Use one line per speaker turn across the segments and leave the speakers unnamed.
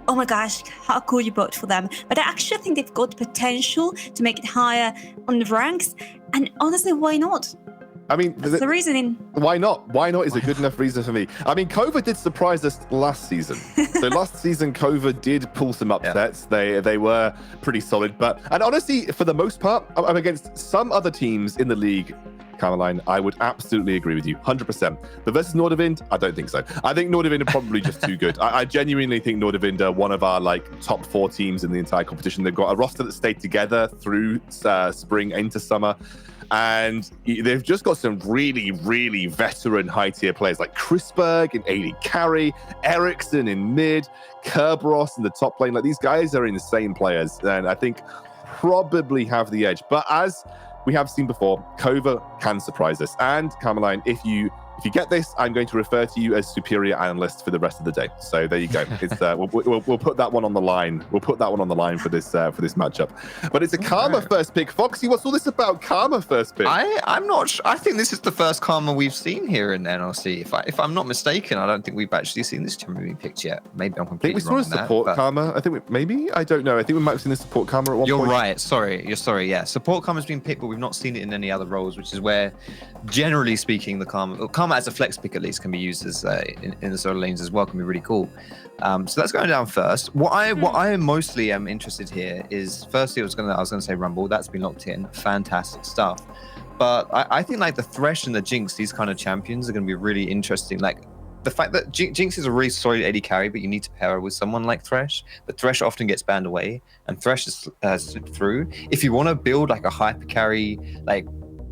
oh my gosh, how could you vote for them? But I actually think they've got potential to make it higher on the ranks. And honestly, why not?
I mean,
that's the reasoning.
Why not? Why not is a good enough reason for me. I mean, KOVA did surprise us last season. So last season, KOVA did pull some upsets. Yeah. They were pretty solid. And honestly, for the most part, I'm against some other teams in the league, Caroline, I would absolutely agree with you, 100%. But versus Nordavind, I don't think so. I think Nordavind are probably just too good. I genuinely think Nordavind are one of our top 4 teams in the entire competition. They've got a roster that stayed together through spring into summer. And they've just got some really, really veteran high-tier players like Chrisberg in AD carry, Ericsson in mid, Kerberos in the top lane. Like, these guys are insane players, and I think probably have the edge. But as we have seen before, KOVA can surprise us. And Caroline, if you get this, I'm going to refer to you as superior analyst for the rest of the day. So there you go. It's we'll put that one on the line. We'll put that one on the line for this matchup. But it's a Karma first pick. Foxy, what's all this about Karma first pick?
I'm not sure. I think this is the first Karma we've seen here in NLC. If I'm not mistaken, I don't think we've actually seen this champion being picked yet. Maybe I'm completely wrong.
I think we saw a support Karma. I think maybe, I don't know. I think we might have seen the support Karma at one point.
You're right. Sorry. Yeah. Support Karma's been picked, but we've not seen it in any other roles, which is where, generally speaking, the Karma as a flex pick at least can be used as in the solo lanes as well. Can be really cool. So that's going down first. What I mostly am interested here is, firstly, I was gonna say Rumble. That's been locked in. Fantastic stuff. But I think like the Thresh and the Jinx, these kind of champions are going to be really interesting. Like the fact that Jinx is a really solid AD carry, but you need to pair her with someone like Thresh. But Thresh often gets banned away, and Thresh is slipped through. If you want to build like a hyper carry, like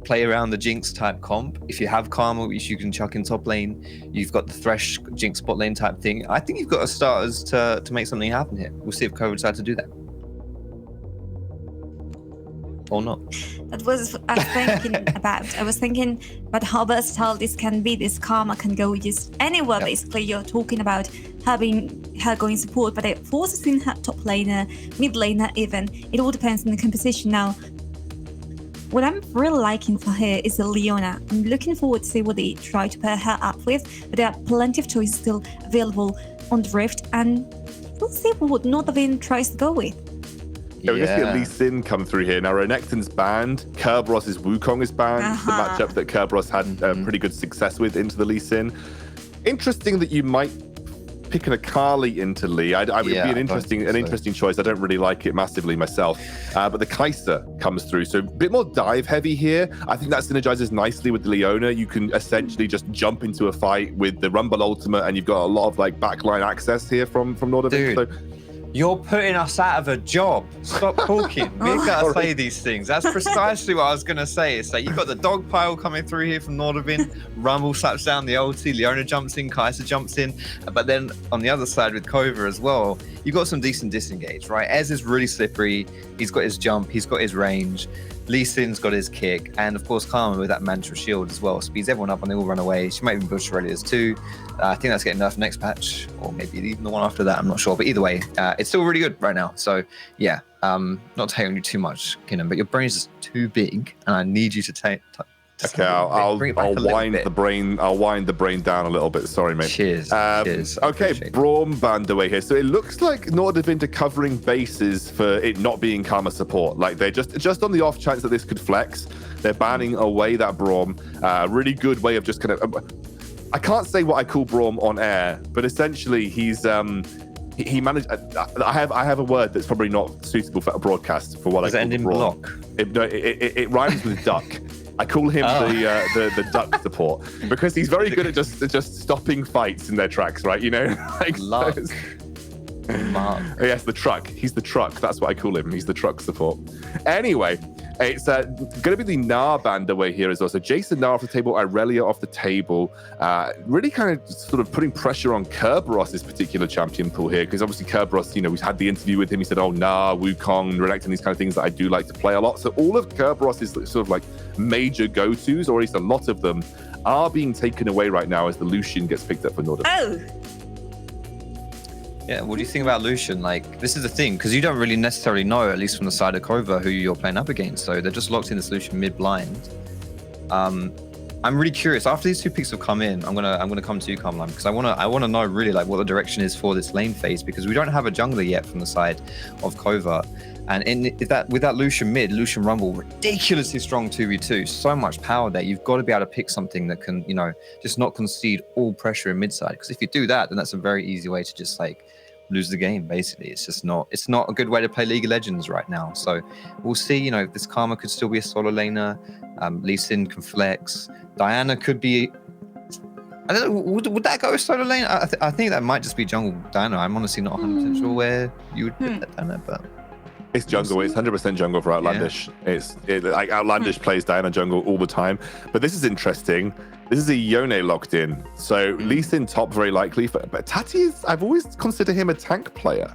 play around the Jinx type comp, if you have Karma, which you can chuck in top lane, you've got the Thresh Jinx bot lane type thing. I think you've got starters to make something happen here. We'll see if KOVA decide to do that or not.
That was I was thinking about. I was thinking about how versatile this can be. This Karma can go just anywhere. Yep. Basically, you're talking about her going support, but it forces in her top laner, mid laner even. It all depends on the composition now. What I'm really liking for her is the Leona. I'm looking forward to see what they try to pair her up with, but there are plenty of choices still available on the Rift, and we'll see what Nordavind tries to go with.
Yeah, we're going to see Lee Sin come through here. Now, Renekton's banned. Kerberos' Wukong is banned. It's the matchup that Kerberos had pretty good success with into the Lee Sin. Interesting that you might pick an Akali into Lee. It would be an interesting choice. I don't really like it massively myself. But the Kai'Sa comes through. So a bit more dive heavy here. I think that synergizes nicely with the Leona. You can essentially just jump into a fight with the Rumble Ultimate, and you've got a lot of like backline access here from Nordavind. So,
you're putting us out of a job. Stop talking. We gotta say these things. That's precisely what I was gonna say. It's like you've got the dog pile coming through here from Nordavind. Rumble slaps down the ulti. Leona jumps in. Kai'Sa jumps in. But then on the other side with KOVA as well, you've got some decent disengage, right? Ez is really slippery. He's got his jump. He's got his range. Lee Sin's got his kick, and of course Karma with that Mantra shield as well speeds everyone up and they all run away. She might even build Shurelya's too. I think that's getting nerfed next patch, or maybe even the one after that. I'm not sure, but either way, it's still really good right now. So yeah, not to hate on you too much, Kinnan, but your brain is just too big, and I need you to take.
Okay, I'll wind the brain. I'll wind the brain down a little bit. Sorry, mate.
Cheers.
Okay, Braum banned away here. So it looks like Nordavind are covering bases for it not being Karma support. Like they're just on the off chance that this could flex. They're banning away that Braum. Really good way of just kind of. I can't say what I call Braum on air, but essentially he's he managed. I have a word that's probably not suitable for a broadcast for what I call
end in
Braum.
block?
It rhymes with duck. I call him the duck support because he's very good at just stopping fights in their tracks, right? You know, like yes, the truck. He's the truck. That's what I call him. He's the truck support. Anyway, it's going to be the Gnar band away here as well. So Jason Gnar off the table, Irelia off the table. Really kind of sort of putting pressure on Kerberos' particular champion pool here, because obviously Kerberos, you know, we've had the interview with him. He said, oh, Gnar, Wukong, Renekton, these kind of things that I do like to play a lot. So all of Kerberos' sort of like major go-tos, or at least a lot of them, are being taken away right now as the Lucian gets picked up for Nordavind.
Oh!
Yeah, what do you think about Lucian? Like, this is the thing, because you don't really necessarily know, at least from the side of KOVA, who you're playing up against. So they're just locked in this Lucian mid-blind. I'm really curious. After these two picks have come in, I'm gonna come to you, Carmine, because I wanna know really like what the direction is for this lane phase, because we don't have a jungler yet from the side of KOVA. And with that Lucian mid, Lucian Rumble, ridiculously strong 2v2, so much power there. You've got to be able to pick something that can, just not concede all pressure in mid side. Because if you do that, then that's a very easy way to just like lose the game. Basically, it's not a good way to play League of Legends right now. So we'll see. This Karma could still be a solo laner. Lee Sin can flex. Diana could be. I don't know. Would that go solo lane? I think that might just be jungle Diana. I'm honestly not 100% sure where you would put that Diana, but.
It's jungle. It's 100% jungle for Outlandish. Yeah. Like Outlandish plays Diana jungle all the time. But this is interesting. This is a Yone locked in. So Lee Sin top very likely. But Tati I've always considered him a tank player.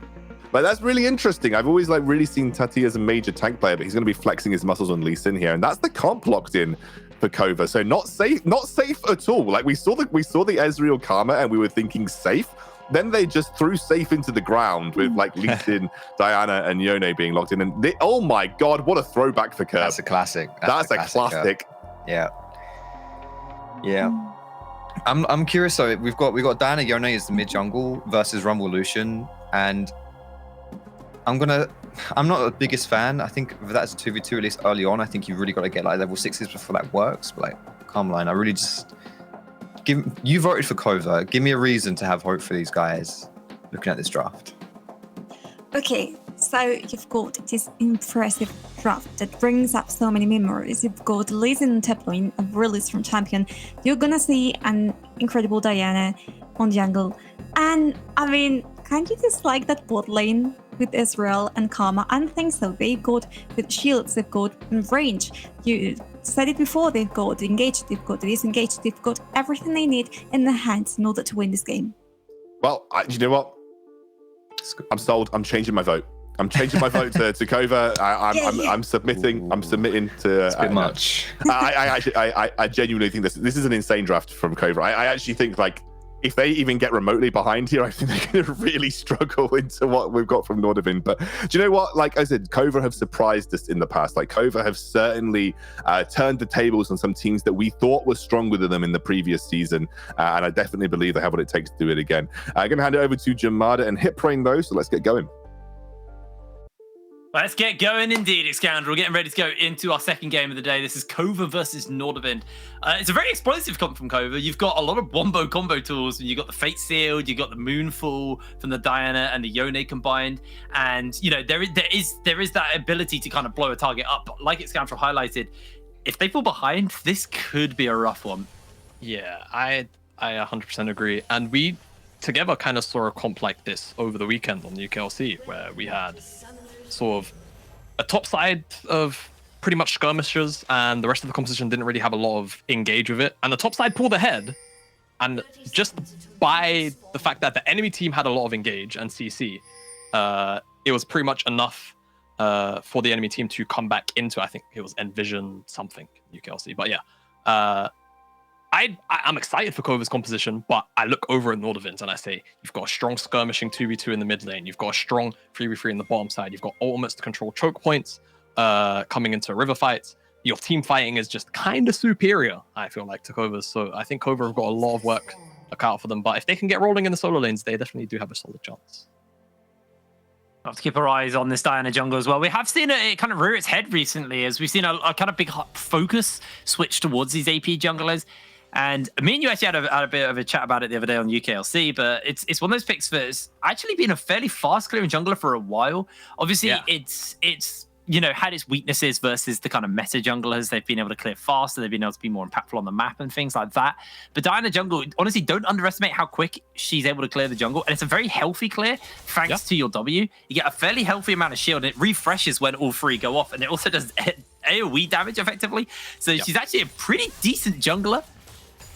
Like that's really interesting. I've always like really seen Tati as a major tank player, but he's going to be flexing his muscles on Lee Sin here, and that's the comp locked in for KOVA. So not safe at all. Like we saw the Ezreal Karma, and we were thinking safe. Then they just threw safe into the ground with like Lee Sin, Diana, and Yone being locked in. And oh my god, what a throwback for Curve.
That's a classic.
That's a classic.
Yeah. I'm curious. So we've got Diana Yone as the mid jungle versus Rumble Lucian, and I'm not the biggest fan. I think if that's a 2v2 at least early on, I think you've really got to get like level 6s before that works. But like Carmine, I really just. You voted for KOVA. Give me a reason to have hope for these guys looking at this draft.
Okay, so you've got this impressive draft that brings up so many memories. You've got Lee Sin top lane, a really strong champion. You're gonna see an incredible Diana on jungle. And I mean, can't you dislike that bot lane with Israel and Karma? I don't think so. They've got with shields, they've got range. You said it before, they've got the engage, they've got the disengage, they've got everything they need in their hands in order to win this game.
Well, you know what? I'm sold. I'm changing my vote. I'm changing my vote to KOVA. I'm submitting. I'm submitting to.
It's a bit much.
I genuinely think this is an insane draft from KOVA. I actually think like if they even get remotely behind here, I think they're going to really struggle into what we've got from Nordavind. But do you know what? Like I said, KOVA have surprised us in the past. Like KOVA have certainly turned the tables on some teams that we thought were stronger than them in the previous season. And I definitely believe they have what it takes to do it again. I'm going to hand it over to Jamada and Hiprain though. So let's get going.
Let's get going indeed, Scoundrel. Getting ready to go into our second game of the day. This is KOVA versus Nordavind. It's a very explosive comp from KOVA. You've got a lot of wombo combo tools. You've got the Fate Sealed, you've got the Moonfall from the Diana and the Yone combined. And, there is that ability to kind of blow a target up. But like Scoundrel highlighted, if they fall behind, this could be a rough one.
Yeah, I 100% agree. And we together kind of saw a comp like this over the weekend on UKLC, where we had sort of a top side of pretty much skirmishers, and the rest of the composition didn't really have a lot of engage with it. And the top side pulled ahead, and just by the fact that the enemy team had a lot of engage and CC, it was pretty much enough for the enemy team to come back into, I think it was Envision something, UKLC. But yeah, I'm excited for KOVA's composition, but I look over at Nordavind and I say, you've got a strong skirmishing 2v2 in the mid lane. You've got a strong 3v3 in the bottom side. You've got ultimates to control choke points coming into river fights. Your team fighting is just kind of superior, I feel like, to KOVA's. So I think KOVA have got a lot of work look out for them. But if they can get rolling in the solo lanes, they definitely do have a solid chance.
We'll have to keep our eyes on this Diana jungle as well. We have seen it kind of rear its head recently, as we've seen a kind of big focus switch towards these AP junglers. And me and you actually had a bit of a chat about it the other day on UKLC, but it's one of those picks that's actually been a fairly fast clearing jungler for a while. Obviously, it's had its weaknesses versus the kind of meta junglers. They've been able to clear faster, they've been able to be more impactful on the map and things like that. But Diana jungle, honestly, don't underestimate how quick she's able to clear the jungle. And it's a very healthy clear thanks to your W. You get a fairly healthy amount of shield, and it refreshes when all three go off, and it also does AoE damage effectively. So she's actually a pretty decent jungler.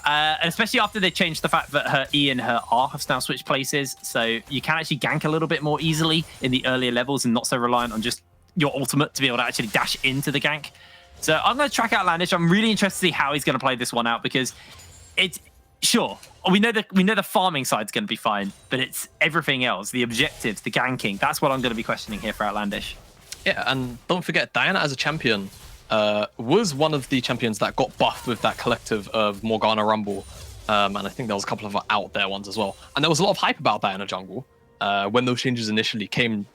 And especially after they changed the fact that her E and her R have now switched places. So you can actually gank a little bit more easily in the earlier levels and not so reliant on just your ultimate to be able to actually dash into the gank. So I'm going to track Outlandish. I'm really interested to see how he's going to play this one out, because it's sure, we know the farming side's going to be fine, but it's everything else, the objectives, the ganking. That's what I'm going to be questioning here for Outlandish.
Yeah, and don't forget, Diana as a champion was one of the champions that got buffed with that collective of Morgana Rumble. And I think there was a couple of out there ones as well. And there was a lot of hype about that in the jungle when those changes initially came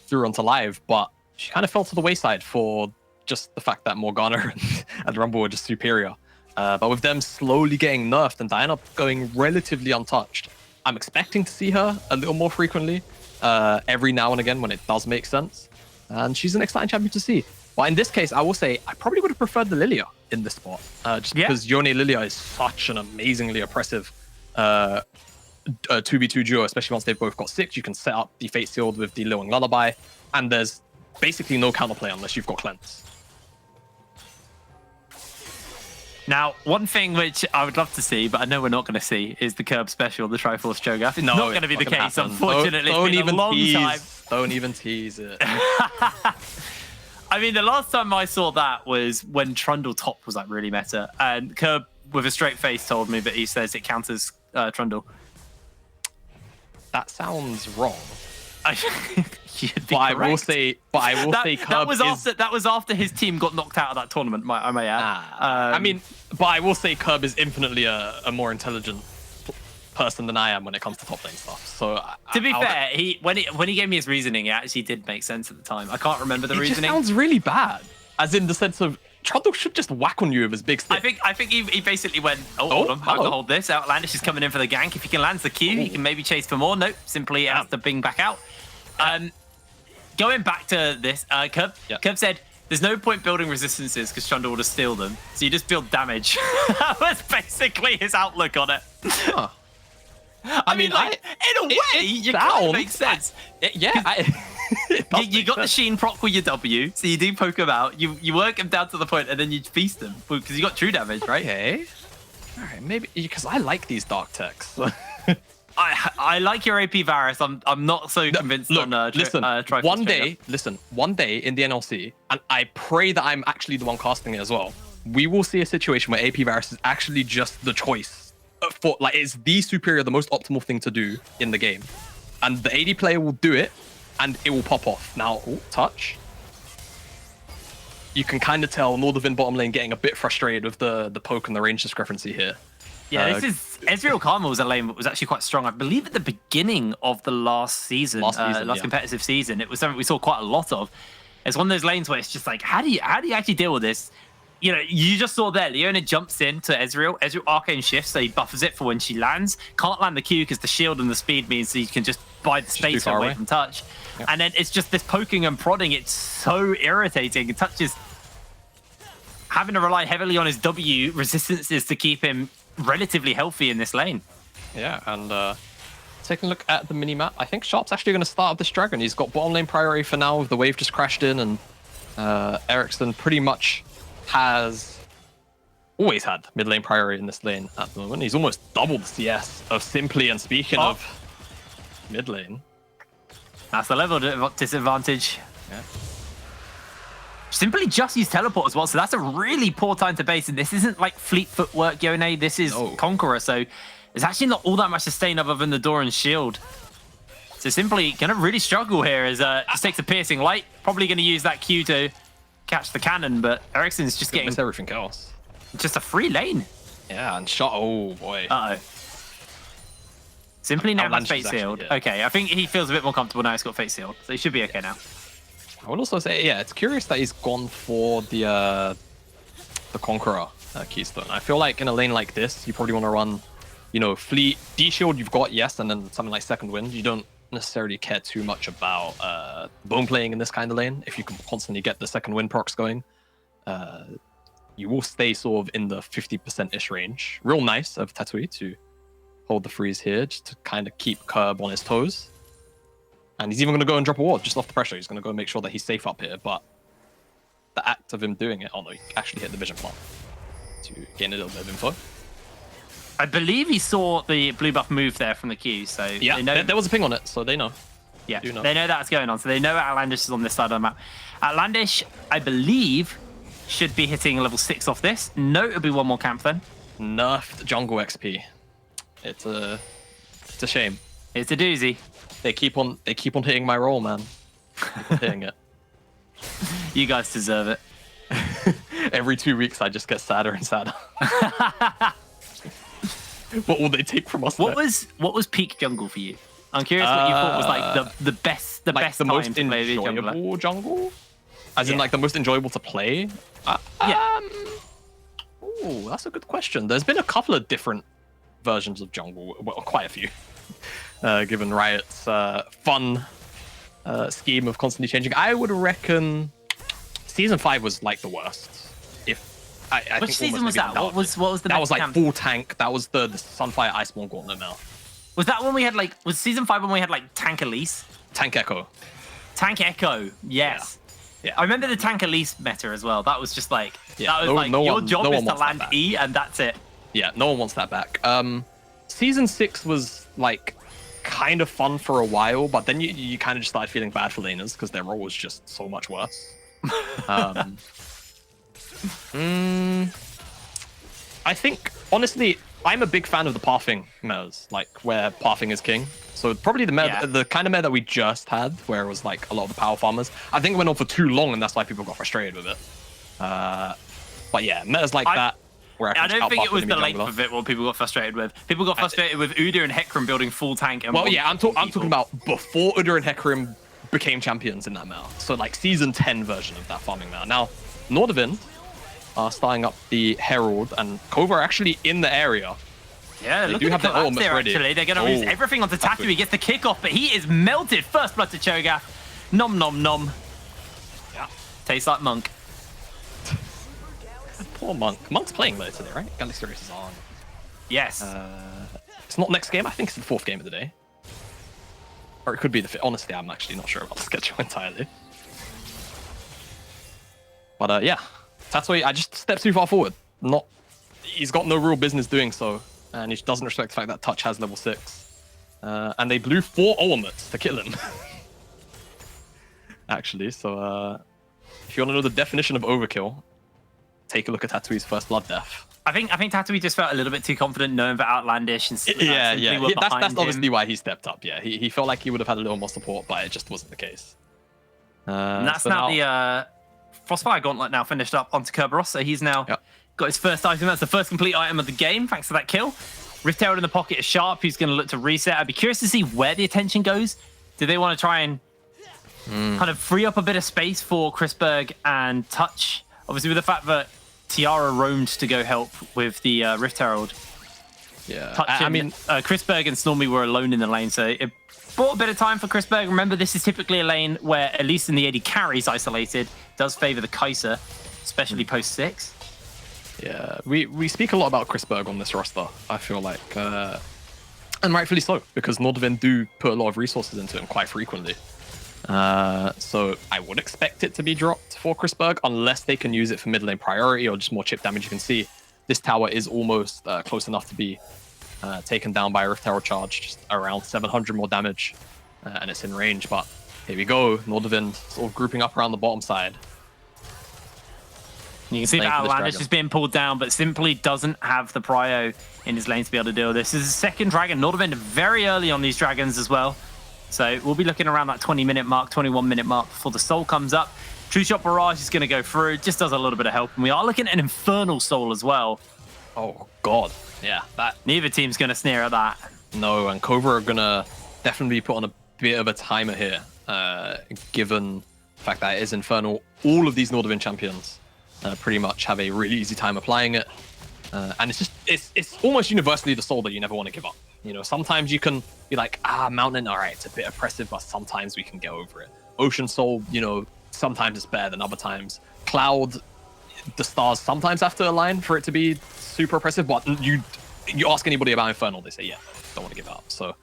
through onto live, but she kind of fell to the wayside for just the fact that Morgana and Rumble were just superior. But with them slowly getting nerfed and Diana going relatively untouched, I'm expecting to see her a little more frequently every now and again when it does make sense. And she's an exciting champion to see. But in this case, I will say I probably would have preferred the Lilia in this spot, just because Yone Lilia is such an amazingly oppressive 2v2 duo, especially once they've both got 6. You can set up the Fate Sealed with the Lilling Lullaby, and there's basically no counterplay unless you've got Cleanse.
Now, one thing which I would love to see, but I know we're not going to see, is the Curb special, the Triforce Cho'Gath. It's not going to be the case, unfortunately.
Don't
it's been
even
a long time.
Don't even tease it.
I mean, the last time I saw that was when Trundle top was like really meta, and Curb with a straight face told me that he says it counters Trundle.
That sounds wrong.
But
I will say Curb
that was after his team got knocked out of that tournament. I may add.
I mean, but I will say Curb is infinitely a more intelligent person than I am when it comes to top lane stuff. So
to be fair, when he gave me his reasoning, it actually did make sense at the time. I can't remember the reasoning.
It just sounds really bad, as in the sense of Trundle should just whack on you with his big stick.
I think he basically went, hold on, I can hold this. Outlandish is coming in for the gank. If he can land the Q, he can maybe chase for more. Nope, simply has to bing back out. Going back to this, Curb said, there's no point building resistances because Trundle will just steal them. So you just build damage. That was basically his outlook on it.
Huh.
I mean, like, in a way, you kind of make sense. You got the Sheen proc with your W, so you do poke them out. You work them down to the point, and then you feast them because you got true damage, right?
Okay. All right, maybe because I like these dark techs.
I like your AP Varus. I'm not so convinced on Triforce.
One day in the NLC, and I pray that I'm actually the one casting it as well. We will see a situation where AP Varus is actually just the choice for, like, it's the superior, the most optimal thing to do in the game, and the AD player will do it, and it will pop off. Now, touch. You can kind of tell Nordavind bottom lane getting a bit frustrated with the poke and the range discrepancy here.
Yeah, this is Ezreal Karma was a lane that was actually quite strong. I believe at the beginning of the last season, competitive season, it was something we saw quite a lot of. It's one of those lanes where it's just like, how do you actually deal with this? You know, you just saw there, Leona jumps in to Ezreal. Ezreal arcane shifts, so he buffers it for when she lands. Can't land the Q because the shield and the speed means that you can just buy the space away from touch. Yep. And then it's just this poking and prodding. It's so irritating. And Touch is having to rely heavily on his W resistances to keep him relatively healthy in this lane.
Yeah, and taking a look at the mini-map, I think Sharp's actually going to start up this Dragon. He's got bottom lane priority for now. The wave just crashed in, and Ericsson pretty much has always had mid lane priority in this lane at the moment. He's almost doubled the CS of Simply, and speaking of mid lane.
That's the level disadvantage.
Yeah.
Simply just used teleport as well, so that's a really poor time to base, and this isn't like fleet footwork, Yone. This is Conqueror, so there's actually not all that much sustain other than the door and shield. So Simply gonna really struggle here as just takes a piercing light, probably gonna use that Q to catch the cannon, but Ericsson's just getting
everything else.
Just a free lane.
Yeah, and shot. Oh boy.
Simply now has Fate Sealed. Okay, I think he feels a bit more comfortable now he's got Fate Sealed, so he should be okay now.
I would also say, yeah, it's curious that he's gone for the Conqueror Keystone. I feel like in a lane like this, you probably want to run, you know, Fleet, D-Shield you've got, yes, and then something like Second Wind. You don't necessarily care too much about bone playing in this kind of lane. If you can constantly get the Second Wind procs going, you will stay sort of in the 50%-ish range. Real nice of Tatui to hold the freeze here, just to kind of keep Curb on his toes. And he's even going to go and drop a ward just off the pressure. He's going to go make sure that he's safe up here. But the act of him doing it, oh no, he actually hit the vision plant to gain a little bit of info.
I believe he saw the blue buff move there from the Q, so
yeah,
they know
there was a ping on it, so they know.
Yeah, they know that's going on, so they know Outlandish is on this side of the map. Outlandish, I believe, should be hitting level 6 off this. No, it'll be one more camp then.
Nerfed jungle XP. It's a shame.
It's a doozy.
They keep on hitting my roll, man. Keep on hitting it.
You guys deserve it.
Every 2 weeks, I just get sadder and sadder. What will they take from us?
What was peak jungle for you? I'm curious what you thought was like the best
the
time
most
to play the jungler.
enjoyable jungle? As in like the most enjoyable to play?
Yeah.
Oh, that's a good question. There's been a couple of different versions of jungle, well, quite a few, given Riot's fun scheme of constantly changing. I would reckon season 5 was like the worst. I
Which
think
season was that? What was the
that
next
was like
camp?
full tank. That was the Sunfire Iceborne Gauntlet now.
Was that when we had like, was season 5 when we had like Tank Elise?
Tank Echo.
Tank Echo, yes.
Yeah.
I remember the Tank Elise meta as well. That was just like,
Yeah,
that was your job is to
wants that
land
back.
E and that's it.
Yeah, no one wants that back. Season 6 was like kind of fun for a while, but then you kind of just started feeling bad for laners because their role was just so much worse. I think, honestly, I'm a big fan of the pathing metas, like where pathing is king. So probably the kind of meta that we just had, where it was like a lot of the power farmers. I think it went on for too long, and that's why people got frustrated with it. But yeah, metas like that. Where
I don't think it was the length
jungler.
of it what people got frustrated with. People got frustrated with Udyr and Hecarim building full tank. And
Well, yeah, I'm talking about before Udyr and Hecarim became champions in that meta. So like season 10 version of that farming meta. Now, Nordavind are starting up the Herald, and KOVA are actually in the area.
Yeah,
They
look
do
at
have
the
their
collapse
ultimates
there,
ready.
actually. They're going to use everything onto
that's
Tattoo. He gets the kickoff, but he is melted. First blood to Cho'Gath. Nom, nom, nom.
Yeah.
Tastes like Monk.
Poor Monk. Monk's playing later today, right? Galaxy Race is on.
Yes.
It's not next game. I think it's the 4th game of the day. Or it could be the 5th. Honestly, I'm actually not sure about the schedule entirely. But yeah, Tatooine, I just stepped too far forward. He's got no real business doing so, and he doesn't respect the fact that Touch has level 6. And they blew 4 ultimates to kill him. Actually, so if you want to know the definition of overkill, take a look at Tatooine's first blood death.
I think Tatooine just felt a little bit too confident knowing that Outlandish and
Yeah. That's obviously
him.
why he stepped up. Yeah, he felt like he would have had a little more support, but it just wasn't the case.
And that's now the Frostfire Gauntlet now finished up onto Kerberos, so he's now got his first item. That's the first complete item of the game, thanks to that kill. Rift Herald in the pocket is Sharp, who's going to look to reset. I'd be curious to see where the attention goes. Do they want to try and kind of free up a bit of space for Chrisberg and Touch? Obviously, with the fact that Tiara roamed to go help with the Rift Herald.
Yeah,
Touch
I mean,
Chrisberg and Stormy were alone in the lane, so it brought a bit of time for Chrisberg. Remember, this is typically a lane where, at least in the AD carries isolated, does favor the Kai'Sa, especially post 6.
Yeah, we speak a lot about Chrisberg on this roster, I feel like. And rightfully so, because Nordavind do put a lot of resources into him quite frequently. So I would expect it to be dropped for Chrisberg, unless they can use it for mid lane priority or just more chip damage. You can see this tower is almost close enough to be taken down by a Rift Herald charge, just around 700 more damage, and it's in range. But here we go, Nordavind sort of grouping up around the bottom side.
You can see that Outlandish is being pulled down, but simply doesn't have the prio in his lane to be able to deal with this. This is his second dragon. Nordavind very early on these dragons as well. So we'll be looking around that 20-minute mark, 21-minute mark before the soul comes up. True Shot Barrage is going to go through. Just does a little bit of help. And we are looking at an Infernal Soul as well.
Oh, God. Yeah, that...
Neither team's going to sneer at that.
No, and KOVA are going to definitely put on a bit of a timer here, given the fact that it is Infernal. All of these Nordavind champions pretty much have a really easy time applying it. And it's almost universally the soul that you never want to give up. You know, sometimes you can be like, Mountain, all right, it's a bit oppressive, but sometimes we can get over it. Ocean Soul, you know, sometimes it's better than other times. Cloud, the stars sometimes have to align for it to be super oppressive, but you ask anybody about Infernal, they say, yeah, don't want to give up. So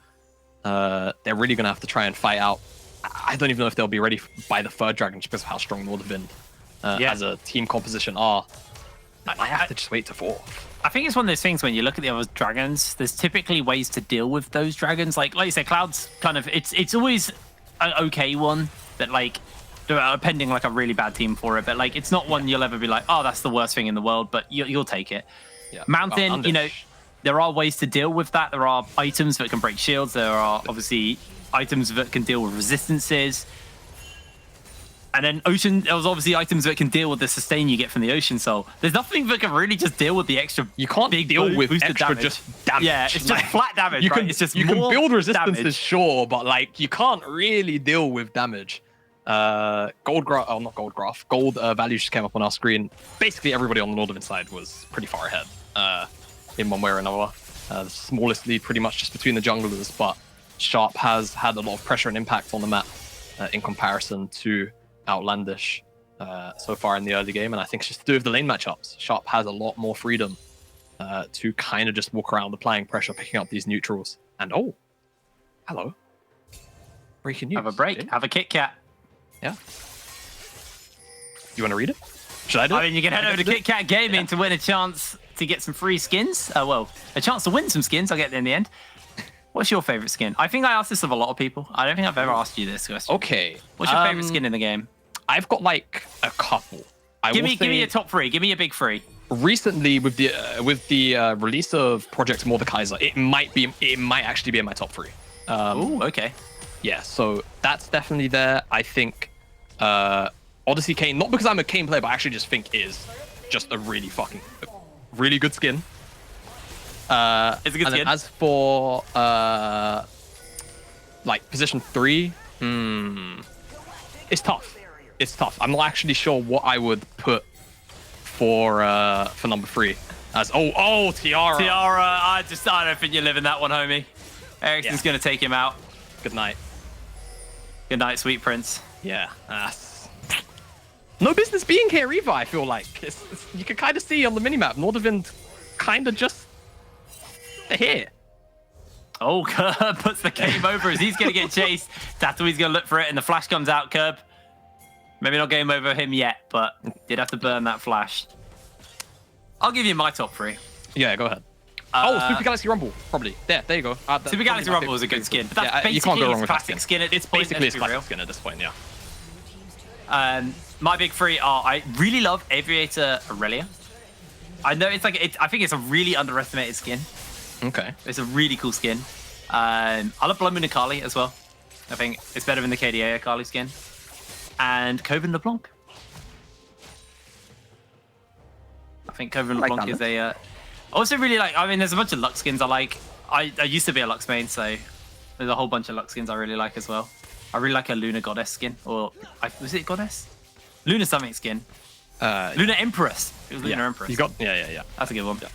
they're really going to have to try and fight out. I don't even know if they'll be ready by the 3rd dragon just because of how strong Nordavind as a team composition are. I might have to just wait to 4.
I think it's one of those things when you look at the other dragons, there's typically ways to deal with those dragons. Like you say, Cloud's kind of, it's always an okay one that like, pending like a really bad team for it, but like it's not one you'll ever be like, oh, that's the worst thing in the world, but you'll take it.
Yeah.
Mountain, you know, there are ways to deal with that. There are items that can break shields. There are obviously items that can deal with resistances. And then Ocean, there was obviously items that can deal with the sustain you get from the Ocean Soul. There's nothing that can really just deal with the extra.
You can't deal with extra
damage.
just damage.
Yeah, it's just flat damage.
You
right?
can
It's just
you can
more
build resistances,
damage.
sure, but like you can't really deal with damage. Gold value just came up on our screen. Basically, everybody on the Nordavind side was pretty far ahead in one way or another. The smallest lead pretty much just between the junglers, but Sharp has had a lot of pressure and impact on the map in comparison to Outlandish so far in the early game, and I think it's just to do with the lane matchups. Sharp has a lot more freedom to kind of just walk around applying pressure, picking up these neutrals. And oh, hello. Breaking news.
Have a break. Have a Kit Kat.
Yeah. You want to read it? Should I do it?
I mean, you can head over to Kit Kat Gaming to win a chance to get some free skins. Well, a chance to win some skins. I'll get there in the end. What's your favorite skin? I think I asked this of a lot of people. I don't think I've ever asked you this question.
Okay.
What's your favorite skin in the game?
I've got like a couple.
Give me a top three. Give me a big three.
Recently, with the release of Project Mordekaiser, it might actually be in my top three.
Oh, okay.
Yeah, so that's definitely there. I think Odyssey Kane, not because I'm a Kane player, but I actually just think is just a really good skin.
It's a good skin.
As for like position 3, it's tough. It's tough. I'm not actually sure what I would put for number 3. As Tiara.
Tiara, I don't think you're living that one, homie. Ericsson's gonna take him out.
Good night.
Good night, sweet prince.
Yeah. No business being here either, I feel like. You can kind of see on the minimap, Nordavind kind of just... They're here.
Oh, Curb puts the game over as he's going to get chased. Tatui's going to look for it, and the flash comes out, Curb. Maybe not game over him yet, but did have to burn that flash. I'll give you my top 3.
Yeah, go ahead. Super Galaxy Rumble, probably. There you go.
Super Galaxy Rumble is a good skin, but that's basically
you can't go wrong with
classic skin.
It's basically a classic skin at this point, yeah.
My big 3 are, I really love Aviator Aurelia. I know it's like, I think it's a really underestimated skin.
Okay.
It's a really cool skin. I love Blood Moon Akali as well. I think it's better than the KDA Akali skin. And Coven LeBlanc. I think Coven LeBlanc is a... I also really like, I mean, there's a bunch of Lux skins I like. I used to be a Lux main, so there's a whole bunch of Lux skins I really like as well. I really like a Luna Goddess skin. Or, was it Goddess? Luna something skin. Luna Empress. It was Luna Empress.
You got, yeah.
That's a good one.
Yeah.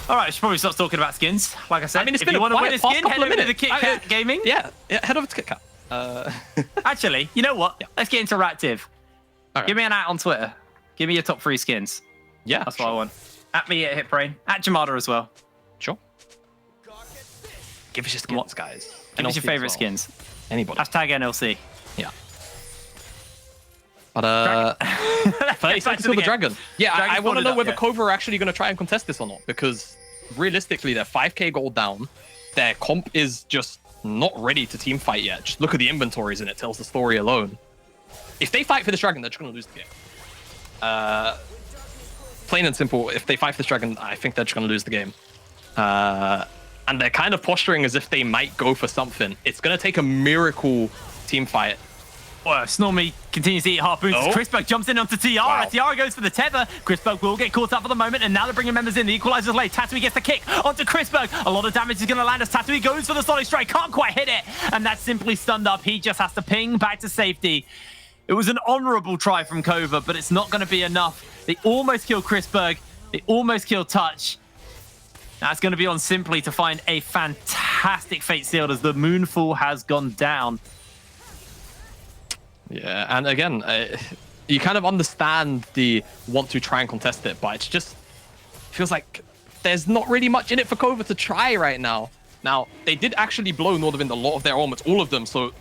All right, I should probably stop talking about skins. Like I said,
I mean,
if you want to win a skin, head over to the Kit Kat Gaming.
Yeah, head over to Kit Kat.
Actually, you know what?
Yeah.
Let's get interactive.
Right.
Give me an @ on Twitter. Give me your top 3 skins.
Yeah,
That's what I want. At me at HitBrain. At Jamada as well.
Sure. Give us your skins, guys.
Give us your
NLC
favorite
as well.
skins.
Anybody.
Hashtag NLC.
Yeah. But first,
back to
the
the
dragon. Yeah,
Dragon's
I want to
spotted
know
up,
whether
yeah.
KOVA are actually going to try and contest this or not, because realistically, they're 5k gold down. Their comp is just not ready to team fight yet. Just look at the inventories and it tells the story alone. If they fight for this dragon, they're just going to lose the game. Plain and simple, if they fight for this dragon, I think they're just going to lose the game. And they're kind of posturing as if they might go for something. It's going to take a miracle team fight.
Well, Snormy continues to eat harpoons.
Oh.
Chrisberg jumps in onto Tiara.
Wow.
Tiara goes for the tether. Chrisberg will get caught up for the moment, and now they're bringing members in. The equalizer's late. Tatooine gets the kick onto Chrisberg. A lot of damage is going to land as Tatooine goes for the solid strike. Can't quite hit it, and that's simply stunned up. He just has to ping back to safety. It was an honorable try from KOVA, but it's not going to be enough. They almost killed Chrisberg. They almost killed Touch. Now it's going to be on Simply to find a fantastic fate sealed as the Moonfall has gone down.
Yeah, and again, you kind of understand the want to try and contest it, but it's just feels like there's not really much in it for KOVA to try right now. Now, they did actually blow Nordavind a lot of their armors, all of them, so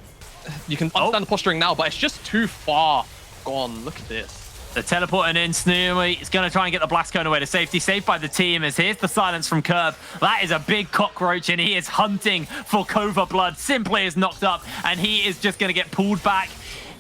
you can understand the posturing now, but it's just too far gone. Look at this.
They're teleporting in. Snoomy is going to try and get the blast cone away to safety. Saved by the team as here's the silence from Curb. That is a big cockroach, and he is hunting for KOVA blood. Simply is knocked up, and he is just going to get pulled back.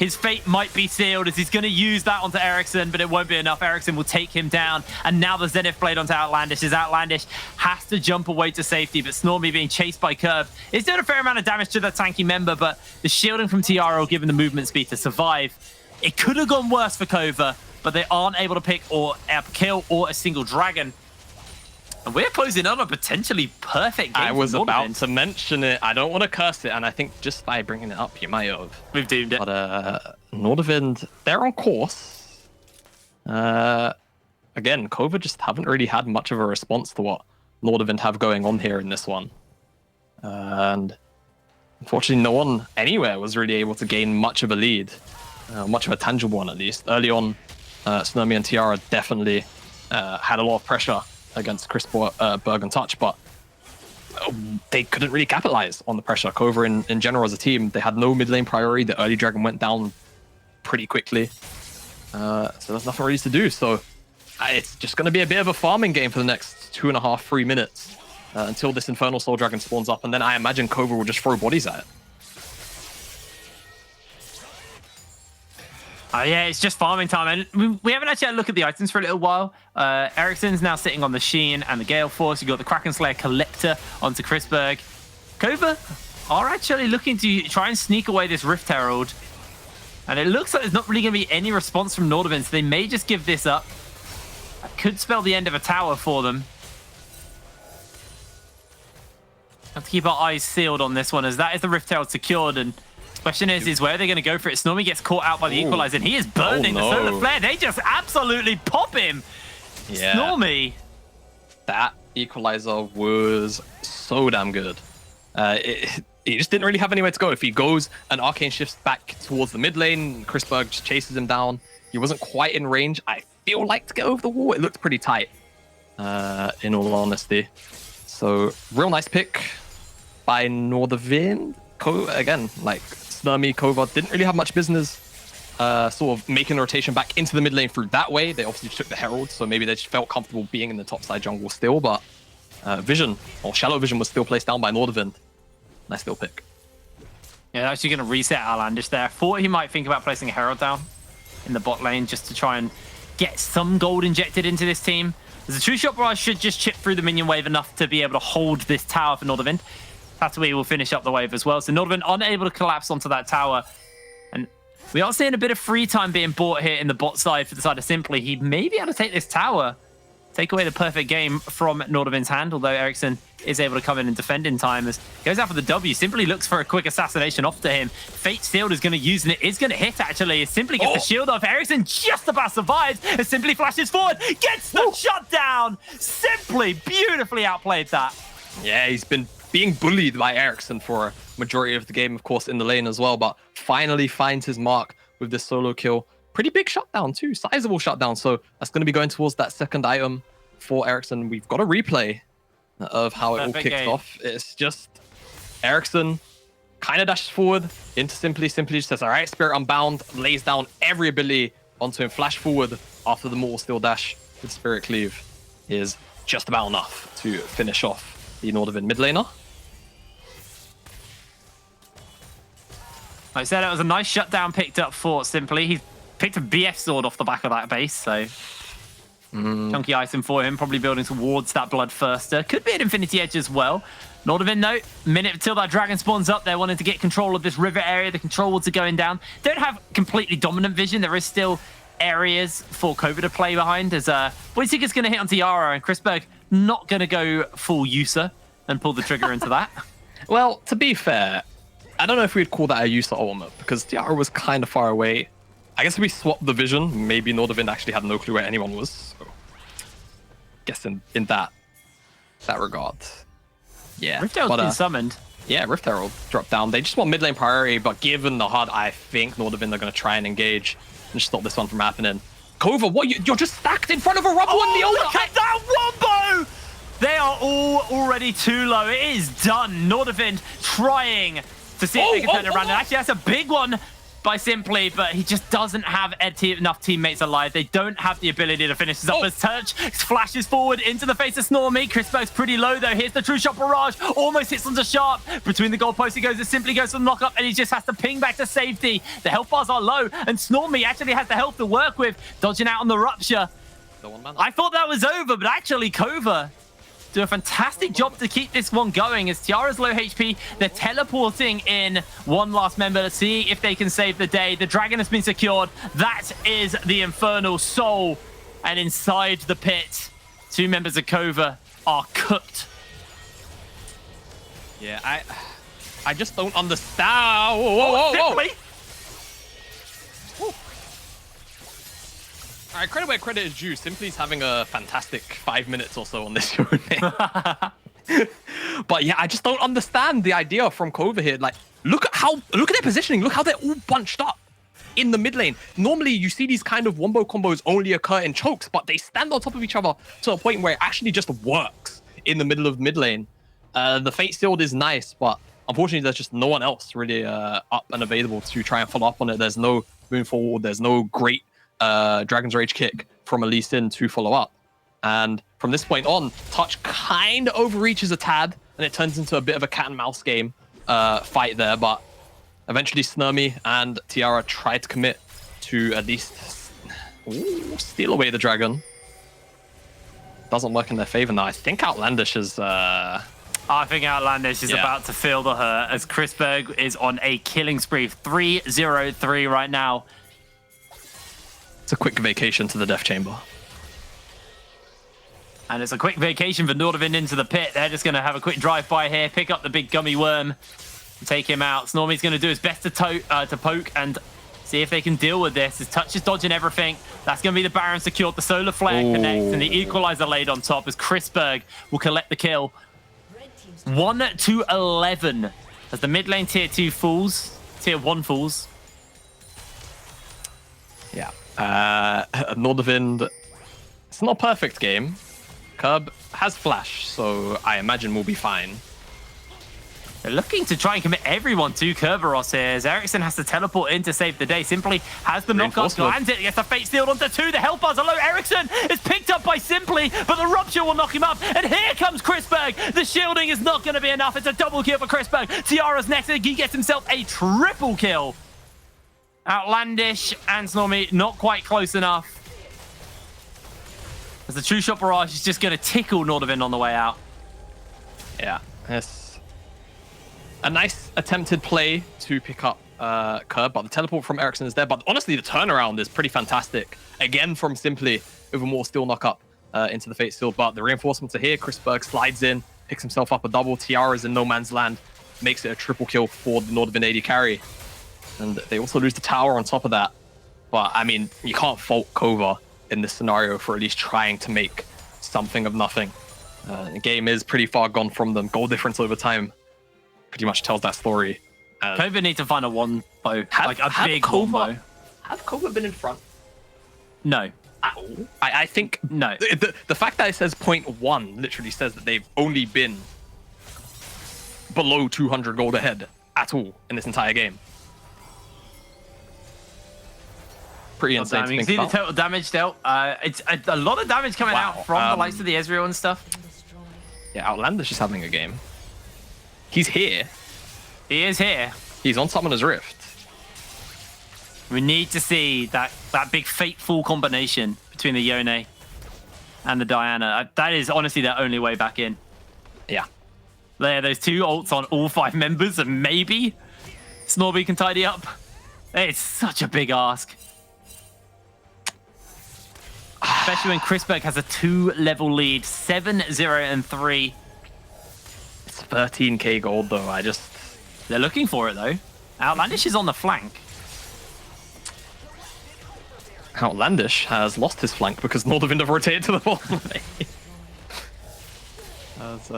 his fate might be sealed as he's going to use that onto Ericsson, but it won't be enough. Ericsson will take him down, and now the Zenith Blade onto Outlandish as Outlandish has to jump away to safety, but Snormy being chased by Curve is doing a fair amount of damage to the tanky member, but the shielding from Tiara will give him the movement speed to survive. It could have gone worse for KOVA, but they aren't able to pick or a kill or a single dragon. And we're closing on a potentially perfect game.
I was
for
about
Nordavind.
to mention it. I don't want to curse it, and I think just by bringing it up, you might have.
We've doomed it.
But Nordavind, they're on course. Again, KOVA just haven't really had much of a response to what Nordavind have going on here in this one. And unfortunately, no one anywhere was really able to gain much of a lead. Much of a tangible one, at least. Early on, Snormy and Tiara definitely had a lot of pressure against Chris Berg and Touch, but they couldn't really capitalize on the pressure. KOVA in general as a team, they had no mid lane priority. The early dragon went down pretty quickly. So there's nothing really to do. So it's just going to be a bit of a farming game for the next 2.5-3 minutes until this Infernal Soul Dragon spawns up. And then I imagine KOVA will just throw bodies at it.
Yeah, it's just farming time, and we haven't actually had a look at the items for a little while. Ericsson's now sitting on the Sheen and the Gale Force. You've got the Kraken Slayer Collector onto Chrisberg. KOVA are actually looking to try and sneak away this Rift Herald, and it looks like there's not really going to be any response from Nordavind, so they may just give this up. That could spell the end of a tower for them. Have to keep our eyes sealed on this one, as that is the Rift Herald secured, and question is where they're going to go for it. Snormy gets caught out by the Equalizer, and he is burning the Solar Flare. They just absolutely pop him.
Yeah.
Snormy.
That Equalizer was so damn good. He just didn't really have anywhere to go. If he goes and Arcane shifts back towards the mid lane, Chris Berg just chases him down. He wasn't quite in range, I feel like, to get over the wall. It looked pretty tight, in all honesty. So, real nice pick by Nordavind. Again, like, Snormy, KOVA didn't really have much business sort of making a rotation back into the mid lane through that way. They obviously took the Herald, so maybe they just felt comfortable being in the top side jungle still, but Vision, or Shallow Vision, was still placed down by Nordavind. Nice little pick.
Yeah, actually going to reset Outlandish there. Thought he might think about placing a Herald down in the bot lane just to try and get some gold injected into this team. As a True Shot Barrage should just chip through the minion wave enough to be able to hold this tower for Nordavind. Tatooine will finish up the wave as well. So Nordavind unable to collapse onto that tower. And we are seeing a bit of free time being bought here in the bot side for the side of Simply. He may be able to take this tower, take away the perfect game from Nordavind's hand, although Ericsson is able to come in and defend in time. As goes out for the W, Simply looks for a quick assassination off to him. Fate Sealed is going to use, and it is going to hit, actually. As Simply gets the shield off. Ericsson just about survives as Simply flashes forward, gets the shut down. Simply beautifully outplayed that.
Yeah, he's been being bullied by Ericsson for a majority of the game, of course, in the lane as well, but finally finds his mark with this solo kill. Pretty big shutdown too, sizable shutdown. So that's going to be going towards that second item for Ericsson. We've got a replay of how it all kicked off. It's just Ericsson kind of dashes forward into Simply. Simply just says, all right, Spirit Unbound, lays down every ability onto him, flash forward after the Mortal Steel dash with Spirit Cleave is just about enough to finish off the Nordavind mid laner.
Like I said, it was a nice shutdown picked up for Simply. He picked a BF sword off the back of that base, so chunky item for him, probably building towards that Bloodthirster. Could be an Infinity Edge as well. Nordavind, no. Minute until that dragon spawns up. They're wanting to get control of this river area. The control wards are going down. Don't have completely dominant vision. There is still areas for KOVA to play behind, as Boyseek is going to hit on Tiara, and Chris Berg not going to go full user and pull the trigger into that.
Well, to be fair, I don't know if we'd call that a user ultimate, because Tiara was kind of far away. I guess if we swapped the vision, maybe Nordavind actually had no clue where anyone was. So, guess in that regard. Yeah.
Rift Herald's been summoned.
Yeah, Rift Herald dropped down. They just want mid lane priority, but given the HUD, I think Nordavind are going to try and engage and stop this one from happening. KOVA, what? You're just stacked in front of a Rumble and the
look at that Wombo! They are all already too low. It is done. Nordavind trying to see if they can turn it around. And actually, that's a big one. by Simply, but he just doesn't have enough teammates alive. They don't have the ability to finish this up as Turch flashes forward into the face of Snormy. Chrisberg's pretty low though. Here's the true shot barrage. Almost hits onto Sharp. Between the goalposts he goes as Simply goes for the knock-up, and he just has to ping back to safety. The health bars are low, and Snormy actually has the health to work with, dodging out on the Rupture. I thought that was over, but actually KOVA do a fantastic job to keep this one going as Tiara's low HP. They're teleporting in one last member to see if they can save the day. The dragon has been secured. That is the Infernal Soul. And inside the pit, 2 members of KOVA are cooked.
Yeah, I just don't understand. Whoa. All right, credit where credit is due. Simply's having a fantastic 5 minutes or so on this show. But yeah, I just don't understand the idea from KOVA here. Like, look at their positioning. Look how they're all bunched up in the mid lane. Normally, you see these kind of wombo combos only occur in chokes, but they stand on top of each other to a point where it actually just works in the middle of mid lane. The Fate Sealed is nice, but unfortunately, there's just no one else really up and available to try and follow up on it. There's no move forward. There's no great Dragon's Rage kick from Lee Sin to follow up. And from this point on, Touch kind of overreaches a tad, and it turns into a bit of a cat and mouse game fight there. But eventually, Snurmy and Tiara try to commit to at least steal away the dragon. Doesn't work in their favor now. I think Outlandish is...
I think Outlandish is about to feel the hurt as Chrisberg is on a killing spree. 3-0-3 right now.
It's a quick vacation to the Death Chamber.
And it's a quick vacation for Nordavind into the pit. They're just going to have a quick drive-by here, pick up the big gummy worm, and take him out. Snormy's going to do his best to poke and see if they can deal with this. His Touch is dodging everything. That's going to be the Baron secured. The Solar Flare connects, and the Equalizer laid on top as Chrisberg will collect the kill. 1-11 as the mid lane tier 2 falls, tier 1 falls.
Yeah. Nordavind, it's not a perfect game. Curb has flash, so I imagine we'll be fine.
They're looking to try and commit everyone to Kerberos here as Ericsson has to teleport in to save the day. Simply has the knockup, lands it, gets the Fate Sealed onto 2. The health bars are low. Ericsson is picked up by Simply, but the Rupture will knock him up. And here comes Chrisberg. The shielding is not going to be enough. It's a double kill for Chrisberg. Tiara's next. He gets himself a triple kill. Outlandish and Snormy not quite close enough. As the True Shot Barrage is just going to tickle Nordavind on the way out.
Yeah, it's a nice attempted play to pick up Curb, but the teleport from Ericsson is there. But honestly, the turnaround is pretty fantastic. Again from Simply, with a more steel knock-up into the Fate Sealed. But the reinforcements are here. Chrisberg slides in, picks himself up a double. Tiara's in no man's land, makes it a triple kill for the Nordavind AD carry. And they also lose the tower on top of that. But, I mean, you can't fault KOVA in this scenario for at least trying to make something of nothing. The game is pretty far gone from them. Goal difference over time pretty much tells that story.
KOVA need to find a one bow, like a big one bow.
Have KOVA been in front?
No.
I think...
No.
The fact that it says 0.1 literally says that they've only been below 200 gold ahead at all in this entire game. Pretty insane.
You can see the total damage dealt. It's a lot of damage coming out from the likes of the Ezreal and stuff.
Yeah, Outlandish is having a game. He's here.
He is here.
He's on Summoner's Rift.
We need to see that big fateful combination between the Yone and the Diana. That is honestly their only way back in.
Yeah.
There, those 2 ults on all 5 members, and maybe Snorby can tidy up. It's such a big ask. Especially when Chrisberg has a 2-level lead, 7-0-3.
It's 13k gold though.
They're looking for it though. Outlandish is on the flank.
Outlandish has lost his flank because Nordavind have rotated to the bottom lane.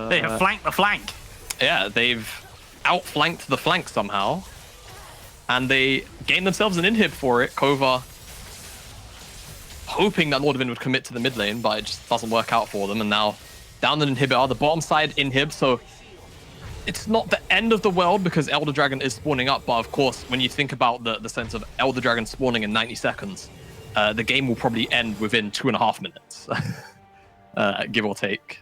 They have flanked the flank.
Yeah, they've outflanked the flank somehow. And they gained themselves an inhib for it. KOVA hoping that Nordavind would commit to the mid lane, but it just doesn't work out for them. And now down an inhibitor, the bottom side inhib, so it's not the end of the world because Elder Dragon is spawning up, but of course, when you think about the sense of Elder Dragon spawning in 90 seconds, the game will probably end within 2.5 minutes, give or take.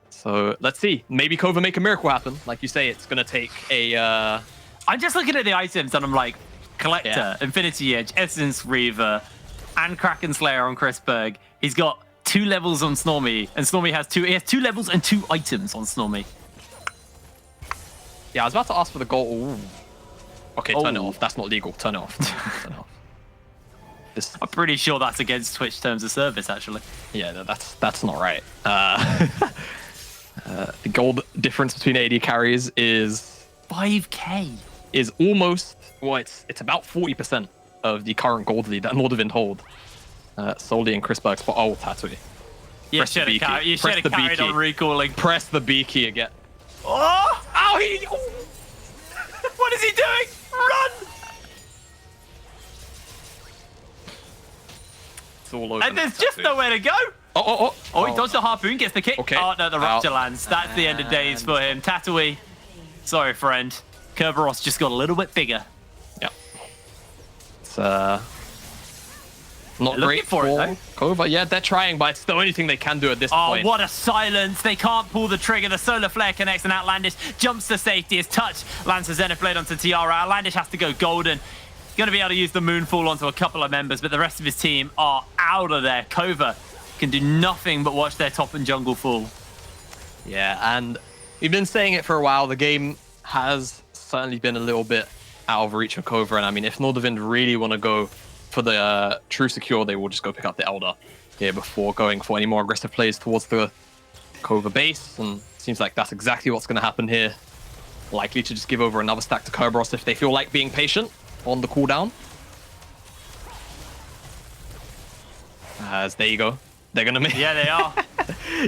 So let's see. Maybe KOVA make a miracle happen. Like you say, it's gonna take a.
I'm just looking at the items and I'm like, Collector, Infinity Edge, Essence Reaver, and Kraken Slayer on Chris Berg. He's got 2 levels on Snormy, and Snormy has 2. He has 2 levels and 2 items on Snormy.
Yeah, I was about to ask for the goal. Ooh. Okay, turn it off. That's not legal. Turn it off. Turn it off.
I'm pretty sure that's against Twitch terms of service, actually.
Yeah, no, that's not right. The gold difference between AD carries is
5k.
Is almost, well, it's about 40% of the current gold lead that Nordavind hold. Solely in Chris Berg's spot. Oh, Tatooine.
You should have carried on recalling.
Press the B key again.
Oh! Oh, what is he doing? Run!
It's all over.
And there's just nowhere to go. Oh, he dodged the harpoon, gets the kick.
Okay.
Oh, no, the Rapture lands. That's the end of days for him. Tatooine. Sorry, friend. Kerberos just got a little bit bigger.
Yeah. It's not great
for it, though.
KOVA. Yeah, they're trying, but it's the only thing they can do at this point.
Oh, what a silence. They can't pull the trigger. The Solar Flare connects and Outlandish jumps to safety. His touch lands the Zenith Blade onto Tiara. Outlandish has to go golden. Going to be able to use the Moonfall onto a couple of members, but the rest of his team are out of there. KOVA can do nothing but watch their top and jungle fall.
Yeah, and we've been saying it for a while. The game has certainly been a little bit out of reach of KOVA, and I mean, if Nordavind really want to go for the true secure, they will just go pick up the Elder here before going for any more aggressive plays towards the KOVA base, and it seems like that's exactly what's going to happen here. Likely to just give over another stack to Kerberos if they feel like being patient on the cooldown. As there you go. They're going to make...
Yeah, they are.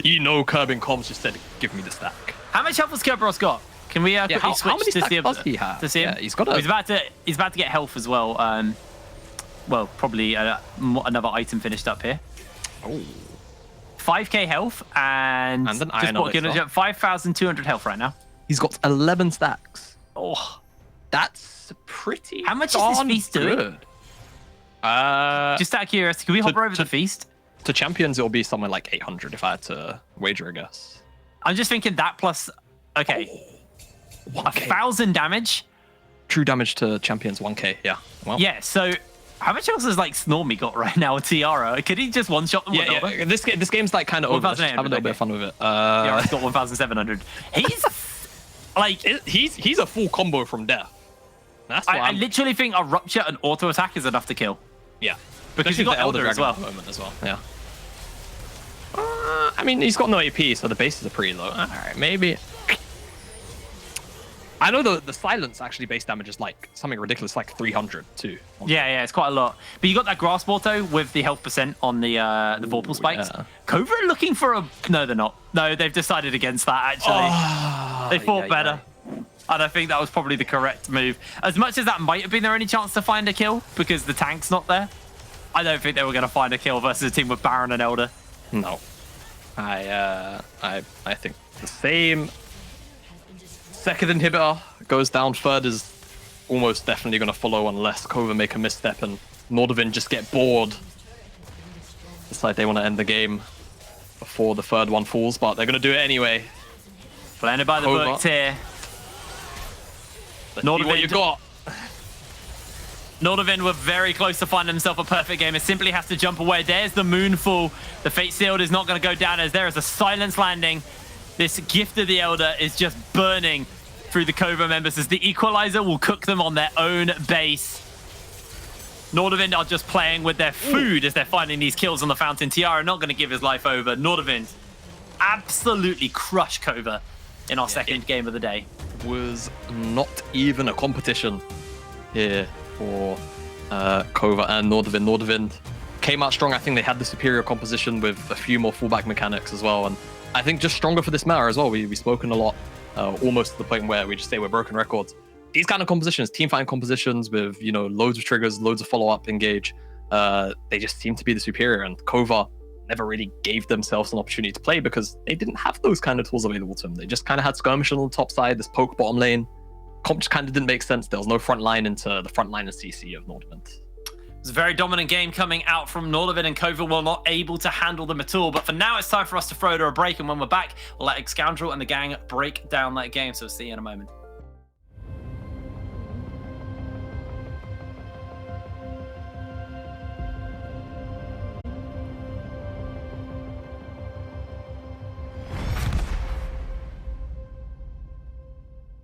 You know Kerbin Comms just said, give me the stack.
How much health has Kerberos got? Can we quickly switch
how many
to
stacks
see
does he have?
To see him?
Yeah, he's got a...
He's about to get health as well. Well, probably another item finished up here.
Oh.
5k health and
an
just
iron on it, so.
5,200 health right now.
He's got 11 stacks.
Oh,
that's pretty.
How much is this feast doing?
Good.
Just out of curiosity, can we hop over the feast?
To champions, it'll be somewhere like 800 if I had to wager, I guess.
I'm just thinking that plus, okay, 1,000 damage.
True damage to champions, 1k. Yeah. Well.
Yeah. So, how much else has like Snormy got right now with Tiara? Could he just one shot them?
Yeah. This game's like kind of over. Let's have a little bit of fun with it.
Yeah, he's got 1,700. He's like
he's a full combo from death. That's why
I literally think a rupture and auto attack is enough to kill.
Yeah,
because he's got Elder as well.
At the moment as well. Yeah. I mean, he's got no AP, so the bases are pretty low. All right, maybe. I know the silence actually base damage is like something ridiculous, like 300 too.
Yeah, it's quite a lot. But you got that grasp auto with the health percent on the Vorpal spikes. Yeah. KOVA are looking for a... No, they're not. No, they've decided against that, actually. They fought better. And I think that was probably the correct move. As much as that might have been their only chance to find a kill, because the tank's not there, I don't think they were going to find a kill versus a team with Baron and Elder.
No. I think the same. Second inhibitor goes down. Third is almost definitely going to follow unless KOVA make a misstep and Nordavind just get bored. Decide they want to end the game before the third one falls, but they're going to do it anyway.
Blended by the books here.
Nordavind, what you got?
Nordavind were very close to finding themselves a perfect game. It simply has to jump away. There's the Moonfall. The Fate Sealed is not going to go down as there is a silence landing. This Gift of the Elder is just burning through the KOVA members as the Equalizer will cook them on their own base. Nordavind are just playing with their food as they're finding these kills on the Fountain. Tiara not going to give his life over. Nordavind absolutely crushed KOVA in our second game of the day.
Was not even a competition here for KOVA and Nordavind. Nordavind came out strong. I think they had the superior composition with a few more fullback mechanics as well, and I think just stronger for this meta as well. We've spoken a lot, almost to the point where we just say we're broken records. These kind of compositions, team fighting compositions with, you know, loads of triggers, loads of follow-up engage, they just seem to be the superior. And KOVA, never really gave themselves an opportunity to play because they didn't have those kind of tools available to them. They just kind of had skirmishing on the top side, this poke bottom lane. Comp just kind of didn't make sense. There was no front line into the front line of CC of Nordavind.
It's a very dominant game coming out from Nordavind, and KOVA were not able to handle them at all. But for now, it's time for us to throw to a break, and when we're back, we'll let Scoundrel and the gang break down that game. So see you in a moment.